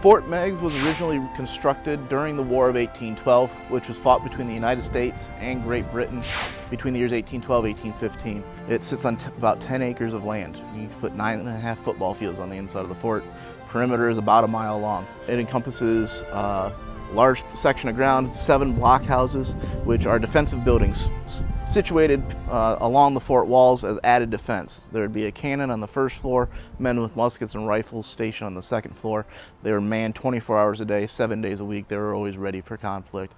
Fort Meigs was originally constructed during the War of 1812, which was fought between the United States and Great Britain between the years 1812 and 1815. It sits on about 10 acres of land. You can put 9.5 football fields on the inside of the fort. Perimeter is about a mile long. It encompasses a large section of ground, 7 blockhouses, which are defensive buildings situated along the fort walls as added defense. There would be a cannon on the first floor, men with muskets and rifles stationed on the second floor. They were manned 24 hours a day, 7 days a week. They were always ready for conflict.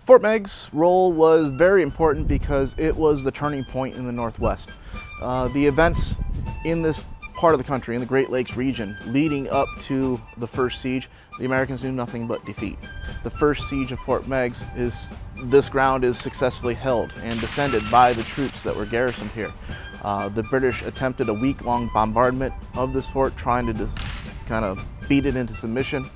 Fort Meigs' role was very important because it was the turning point in the Northwest. The events in this part of the country, in the Great Lakes region, leading up to the first siege, the Americans knew nothing but defeat. The first siege of Fort Meigs this ground is successfully held and defended by the troops that were garrisoned here. The British attempted a week-long bombardment of this fort, trying to just kind of beat it into submission,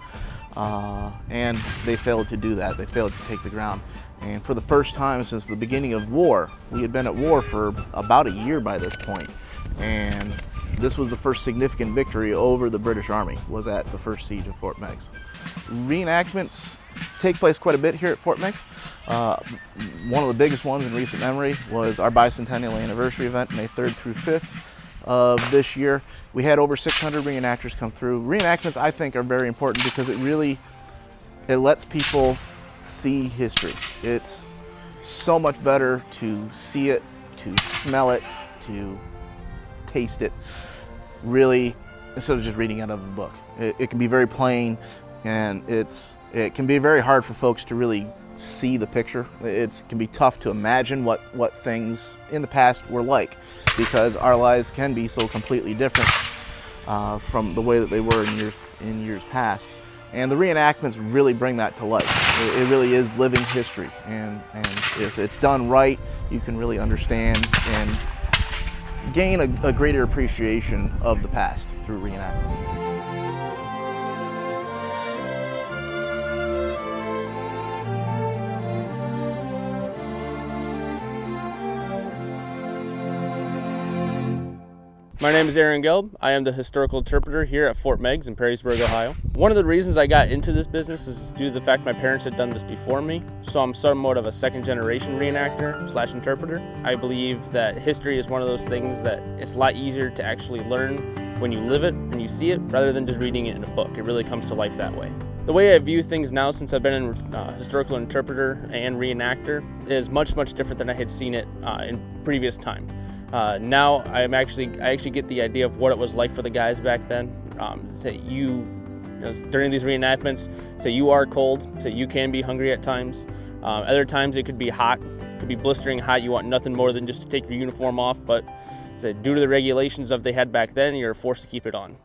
and they failed to do that. They failed to take the ground. And for the first time since the beginning of war, we had been at war for about a year by this point, and this was the first significant victory over the British Army, was at the first siege of Fort Meigs. Reenactments take place quite a bit here at Fort Meigs. One of the biggest ones in recent memory was our bicentennial anniversary event, May 3rd through 5th of this year. We had over 600 reenactors come through. Reenactments, I think, are very important because it lets people see history. It's so much better to see it, to smell it, to taste it, really, instead of just reading out of a book. It can be very plain, and it can be very hard for folks to really see the picture. It can be tough to imagine what things in the past were like, because our lives can be so completely different from the way that they were in years past. And the reenactments really bring that to life. It really is living history, and if it's done right, you can really understand and gain a greater appreciation of the past through reenactments. My name is Aaron Gelb. I am the historical interpreter here at Fort Meigs in Perrysburg, Ohio. One of the reasons I got into this business is due to the fact my parents had done this before me, so I'm somewhat of a second-generation reenactor / interpreter. I believe that history is one of those things that it's a lot easier to actually learn when you live it and you see it, rather than just reading it in a book. It really comes to life that way. The way I view things now, since I've been a historical interpreter and reenactor, is much different than I had seen it in previous time. Now I actually get the idea of what it was like for the guys back then. During these reenactments, you are cold, you can be hungry at times. Other times it could be hot, it could be blistering hot. You want nothing more than just to take your uniform off, but due to the regulations of they had back then, you're forced to keep it on.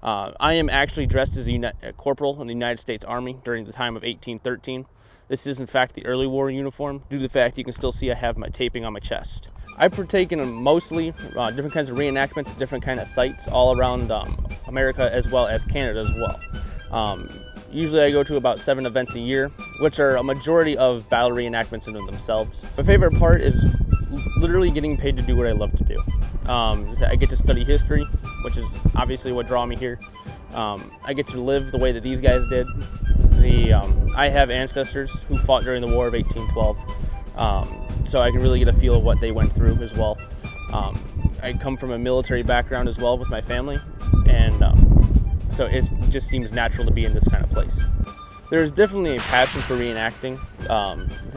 I am actually dressed as a corporal in the United States Army during the time of 1813. This is in fact the early war uniform, due to the fact you can still see I have my taping on my chest. I partake in mostly different kinds of reenactments at different kind of sites all around America as well as Canada as well. Usually I go to about 7 events a year, which are a majority of battle reenactments in themselves. My favorite part is literally getting paid to do what I love to do. I get to study history, which is obviously what drew me here. I get to live the way that these guys did. I have ancestors who fought during the War of 1812. So I can really get a feel of what they went through as well. I come from a military background as well with my family, and so it just seems natural to be in this kind of place. There's definitely a passion for reenacting.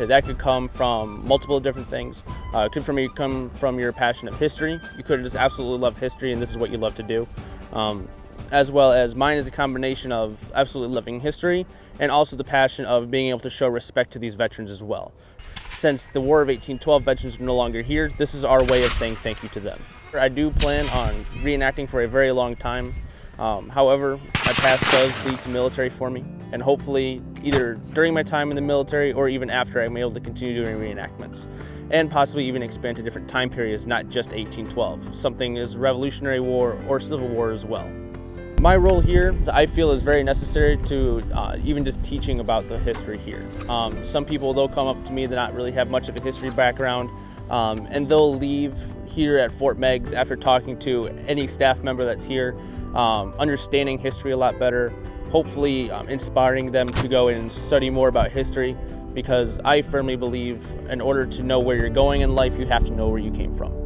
That could come from multiple different things. It could come from your passion of history. You could just absolutely love history and this is what you love to do. As well as mine is a combination of absolutely loving history and also the passion of being able to show respect to these veterans as well. Since the War of 1812 veterans are no longer here, this is our way of saying thank you to them. I do plan on reenacting for a very long time. However, my path does lead to military for me, and hopefully either during my time in the military or even after, I'm able to continue doing reenactments and possibly even expand to different time periods, not just 1812, something as Revolutionary War or Civil War as well. My role here, I feel, is very necessary to even just teaching about the history here. Some people, they'll come up to me that not really have much of a history background, and they'll leave here at Fort Meigs after talking to any staff member that's here, understanding history a lot better, hopefully inspiring them to go and study more about history, because I firmly believe in order to know where you're going in life, you have to know where you came from.